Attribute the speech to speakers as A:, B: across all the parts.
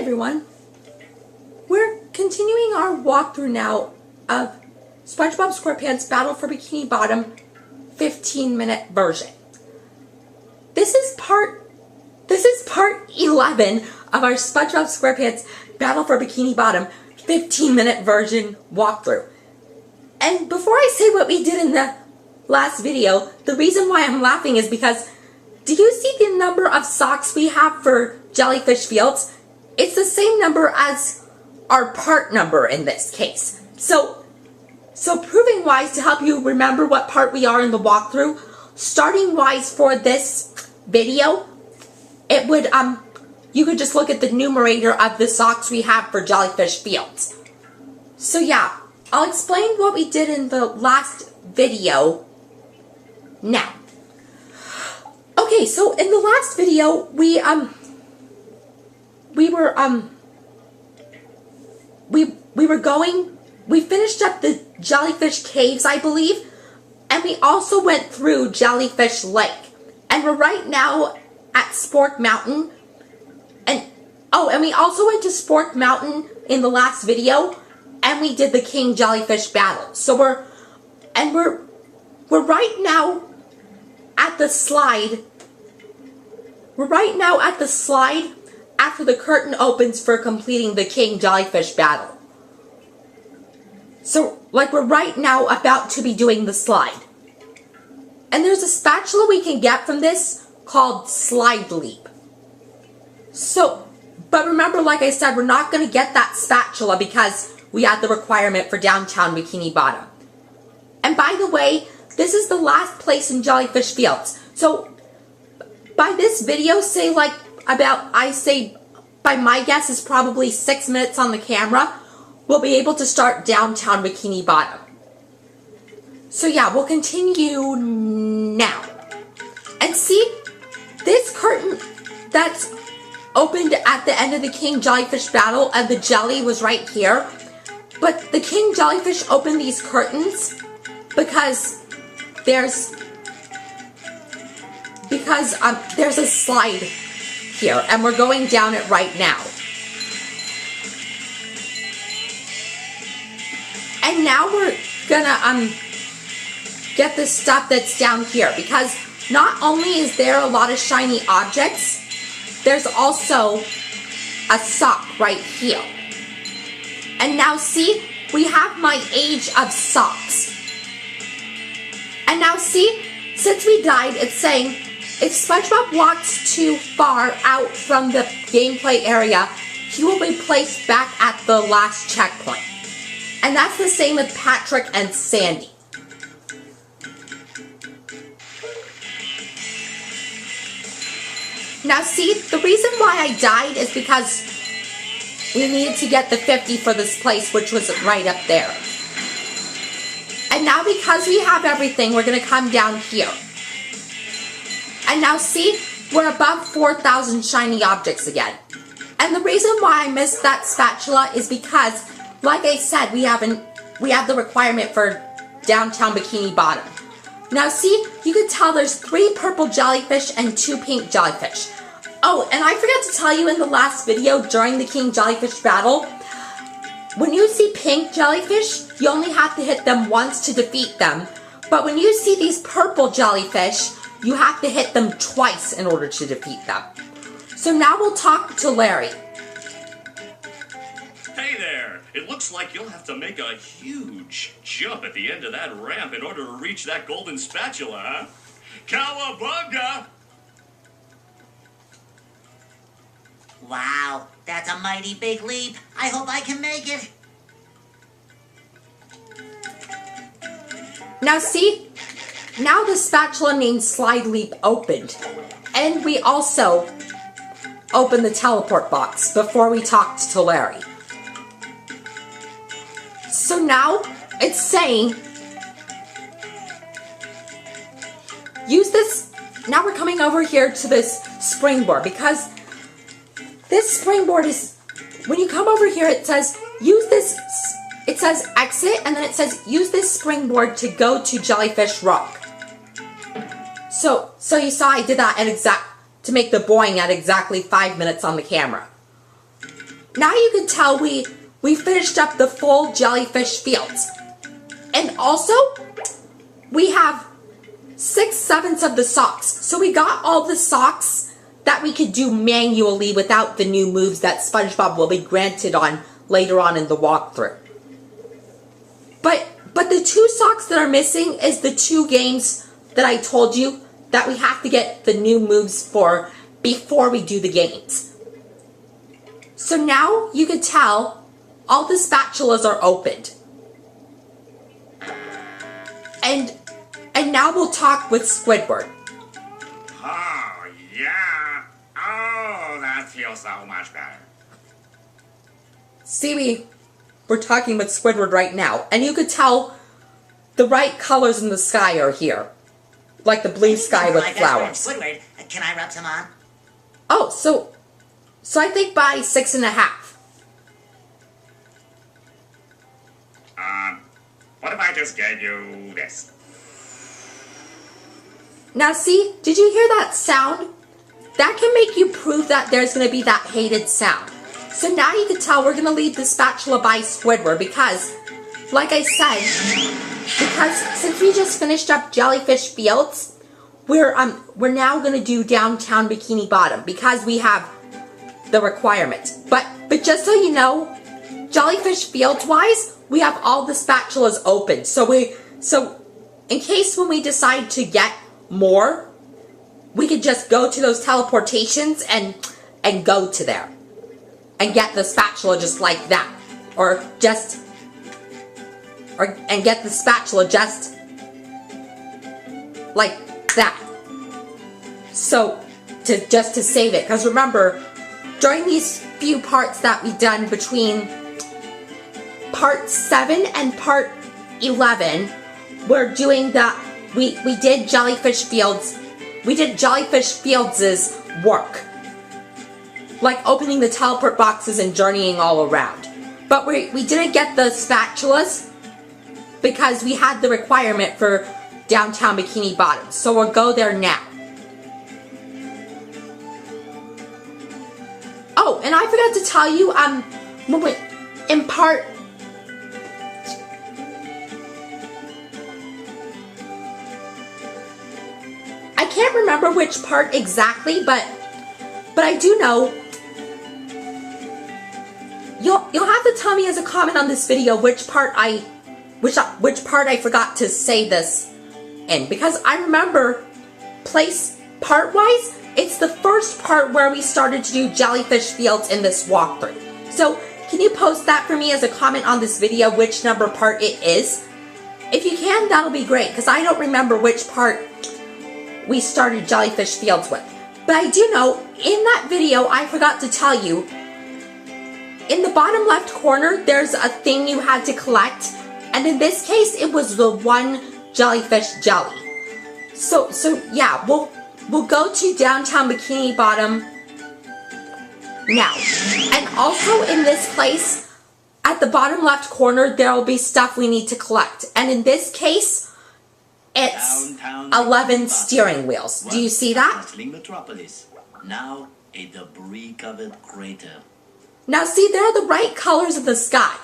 A: everyone. We're continuing our walkthrough now of SpongeBob Squarepants Battle for Bikini Bottom 15-minute version. This is part 11 of our SpongeBob Squarepants Battle for Bikini Bottom 15-minute version walkthrough. And before I say what we did in the last video, the reason why I'm laughing is because do you see the number of socks we have for Jellyfish Fields? It's the same number as our part number in this case. So proving wise, to help you remember what part we are in the walkthrough, starting wise for this video, it would you could just look at the numerator of the socks we have for Jellyfish Fields. So yeah, I'll explain what we did in the last video now. Okay, so in the last video we finished up the Jellyfish Caves, I believe, and we also went through Jellyfish Lake. And we're right now at Spork Mountain. And we also went to Spork Mountain in the last video, and we did the King Jellyfish battle. So we're right now at the slide. We're right now at the slide after the curtain opens for completing the King Jellyfish battle. So, we're right now about to be doing the slide. And there's a spatula we can get from this called Slide Leap. So, but remember, like I said, we're not going to get that spatula because we had the requirement for downtown Bikini Bottom. And by the way, this is the last place in Jellyfish Fields. So, by this video, by my guess is probably 6 minutes on the camera, we'll be able to start downtown Bikini Bottom. So yeah, we'll continue now. And see, this curtain that's opened at the end of the King Jellyfish battle and the jelly was right here. But the King Jellyfish opened these curtains because there's a slide here, and we're going down it right now. And now we're gonna get the stuff that's down here, because not only is there a lot of shiny objects, there's also a sock right here. And now see, we have my age of socks. And now see, since we died, it's saying if SpongeBob walks too far out from the gameplay area, he will be placed back at the last checkpoint. And that's the same with Patrick and Sandy. Now see, the reason why I died is because we needed to get the 50 for this place, which was right up there. And now because we have everything, we're going to come down here. And now see, we're above 4,000 shiny objects again. And the reason why I missed that spatula is because, like I said, we have the requirement for downtown Bikini Bottom. Now see, you can tell there's 3 purple jellyfish and 2 pink jellyfish. Oh, and I forgot to tell you in the last video during the King Jellyfish battle, when you see pink jellyfish, you only have to hit them once to defeat them. But when you see these purple jellyfish, you have to hit them twice in order to defeat them. So now we'll talk to Larry.
B: Hey there! It looks like you'll have to make a huge jump at the end of that ramp in order to reach that golden spatula, huh? Cowabunga!
C: Wow, that's a mighty big leap. I hope I can make it.
A: Now see, now the spatula named Slide Leap opened. And we also opened the teleport box before we talked to Larry. So now it's saying, use this. Now we're coming over here to this springboard, because this springboard is, when you come over here, it says use this. It says exit, and then it says use this springboard to go to Jellyfish Rock. So you saw I did that to make the boing at exactly 5 minutes on the camera. now you can tell we finished up the full jellyfish fields. And also, we have 6/7 of the socks. So we got all the socks that we could do manually without the new moves that SpongeBob will be granted on later on in the walkthrough. But the 2 socks that are missing is the 2 games that I told you that we have to get the new moves for before we do the games. So now you can tell all the spatulas are opened. And now we'll talk with Squidward.
D: Oh, yeah. Oh, that feels so much better.
A: See, we're talking with Squidward right now. And you could tell the right colors in the sky are here. Like the blue sky with flowers.
C: Squidward, can I rub some on?
A: Oh, so I think by 6.5.
D: What if I just gave you this?
A: Now see, did you hear that sound? That can make you prove that there's going to be that hated sound. So now you can tell we're going to leave the spatula by Squidward because, like I said, because since we just finished up Jellyfish Fields, we're now going to do Downtown Bikini Bottom because we have the requirement. But just so you know, Jellyfish Fields wise, we have all the spatulas open. So in case when we decide to get more, we could just go to those teleportations and go to there and get the spatula just like that, and get the spatula just like that. So just to save it, because remember, during these few parts that we've done between part 7 and part 11, we're doing that. We did Jellyfish Fields. We did Jellyfish Fields' work, like opening the teleport boxes and journeying all around. But we didn't get the spatulas because we had the requirement for Downtown Bikini Bottom. So we'll go there now. Oh, and I forgot to tell you, in part... I can't remember which part exactly, but I do know. You'll have to tell me as a comment on this video which part I forgot to say this in, because I remember part-wise, it's the first part where we started to do Jellyfish Fields in this walkthrough. So can you post that for me as a comment on this video, which number part it is? If you can, that'll be great, because I don't remember which part we started Jellyfish Fields with. But I do know, in that video, I forgot to tell you, in the bottom left corner, there's a thing you had to collect, and in this case, it was the 1 jellyfish jelly. So yeah, we'll go to Downtown Bikini Bottom now. And also in this place, at the bottom left corner, there will be stuff we need to collect. And in this case, it's 11 steering wheels. Do you see that?
E: Metropolis. Now a debris-covered crater.
A: Now see, they're the right colors of the sky.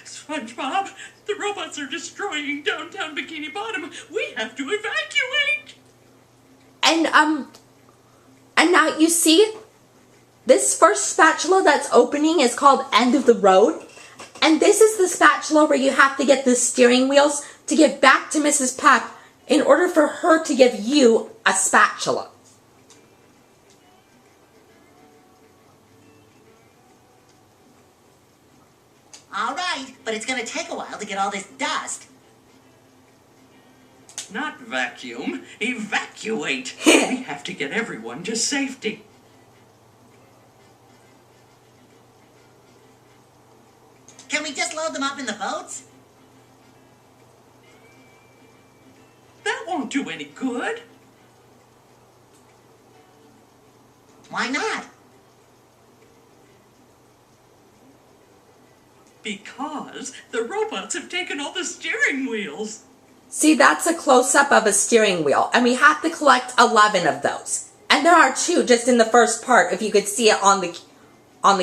B: SpongeBob, the robots are destroying Downtown Bikini Bottom. We have to evacuate.
A: And now you see, this first spatula that's opening is called End of the Road. And this is the spatula where you have to get the steering wheels to give back to Mrs. Pep in order for her to give you a spatula.
C: All right, but it's going to take a while to get all this dust.
B: Not vacuum, evacuate. We have to get everyone to safety.
C: Can we just load them up in the boats?
B: That won't do any good.
C: Why not?
B: Because the robots have taken all the steering wheels.
A: See, that's a close-up of a steering wheel, and we have to collect 11 of those. And there are two just in the first part, if you could see it on the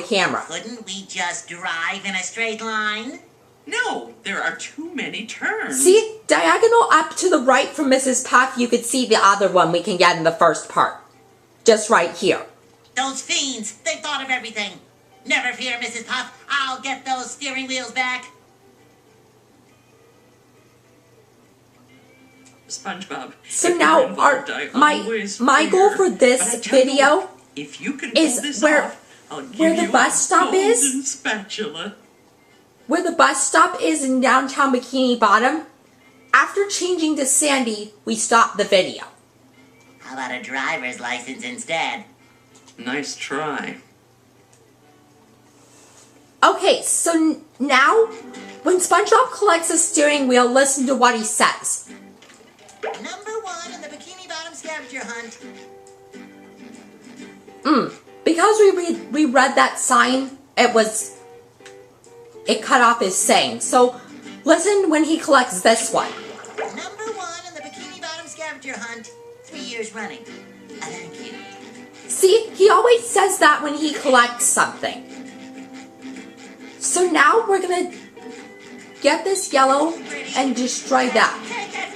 A: camera.
C: Couldn't we just drive in a straight line?
F: No, there are too many turns.
A: See, diagonal up to the right from Mrs. Puff, you could see the other one we can get in the first part. Just right here.
C: Those fiends, they thought of everything. Never fear, Mrs. Puff. I'll get those steering wheels back.
F: SpongeBob.
A: So
F: if
A: now
F: you're involved,
A: my goal for
F: But I
A: this
F: tell you
A: video
F: what, if you can pull
A: is
F: this
A: where
F: off, I'll give
A: the
F: you
A: bus
F: a
A: stop is.
F: golden spatula.
A: Where the bus stop is in downtown Bikini Bottom, after changing to Sandy, we stopped the video.
C: How about a driver's license instead?
F: Nice try.
A: Okay, so now, when SpongeBob collects a steering wheel, listen to what he says.
C: Number 1 in the Bikini Bottom scavenger hunt.
A: Because we read that sign, it cut off his saying. So, listen when he collects this one.
C: Number 1 in the Bikini Bottom scavenger hunt. 3 years running. Thank you.
A: See, he always says that when he collects something. So now we're gonna get this yellow and destroy that.
C: Take it!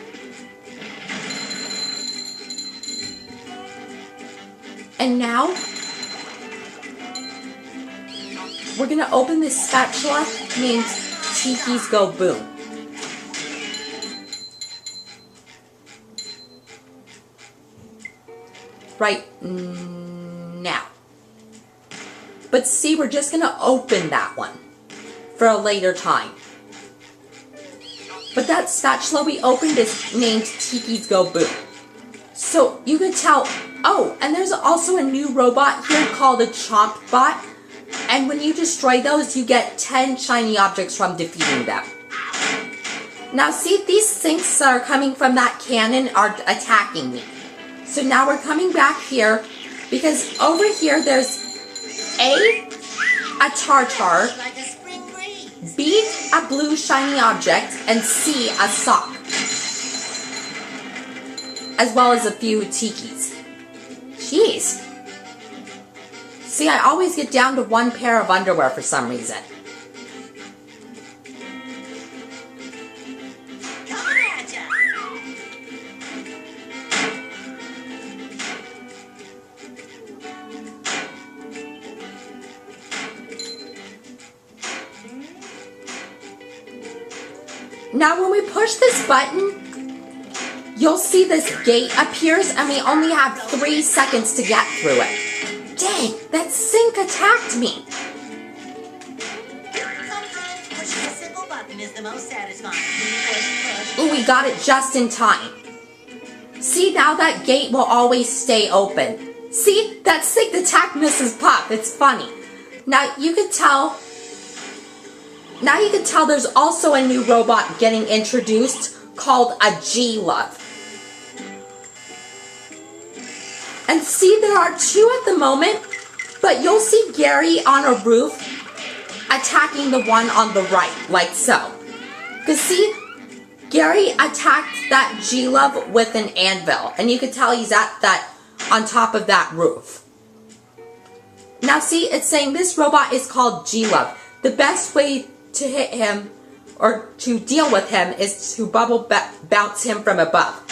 A: And now, we're gonna open this spatula named Tiki's Go Boom. Right now. But see, we're just gonna open that one for a later time. But that spatula we opened is named Tiki's Go Boom. So you can tell, oh, and there's also a new robot here called a Chomp Bot. And when you destroy those, you get 10 shiny objects from defeating them. Now see, these sinks that are coming from that cannon are attacking me. So now we're coming back here, because over here there's A, a tartar,
C: Like a spring breeze.
A: B, a blue shiny object, and C, a sock. As well as a few tikis. Jeez. See, I always get down to one pair of underwear for some reason.
C: Coming at ya.
A: Now when we push this button, you'll see this gate appears and we only have 3 seconds to get through it. Dang, that sink attacked me.
C: Sometimes pushing a simple button is the most satisfying. Push, push.
A: Ooh, we got it just in time. See, now that gate will always stay open. See, that sink attacked Mrs. Puff. It's funny. Now you can tell there's also a new robot getting introduced called a G-Love. And see, there are 2 at the moment, but you'll see Gary on a roof attacking the one on the right, like so. Because see, Gary attacked that G-Love with an anvil, and you can tell he's on top of that roof. Now see, it's saying this robot is called G-Love. The best way to hit him, or to deal with him, is to bubble bounce him from above.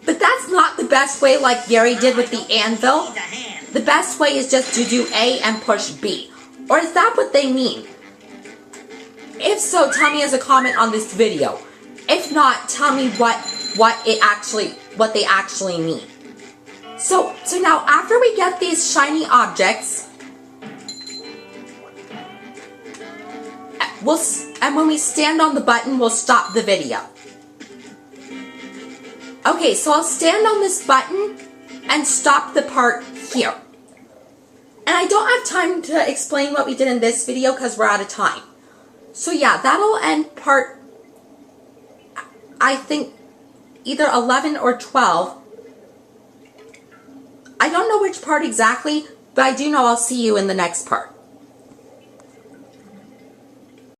A: But that's not the best way like Gary did with the anvil.
C: Needs a hand.
A: The best way is just to do A and push B. Or is that what they mean? If so, tell me as a comment on this video. If not, tell me what they actually mean. So now after we get these shiny objects, and when we stand on the button, we'll stop the video. Okay, so I'll stand on this button and stop the part here. And I don't have time to explain what we did in this video because we're out of time. So yeah, that'll end part, I think, either 11 or 12. I don't know which part exactly, but I do know I'll see you in the next part.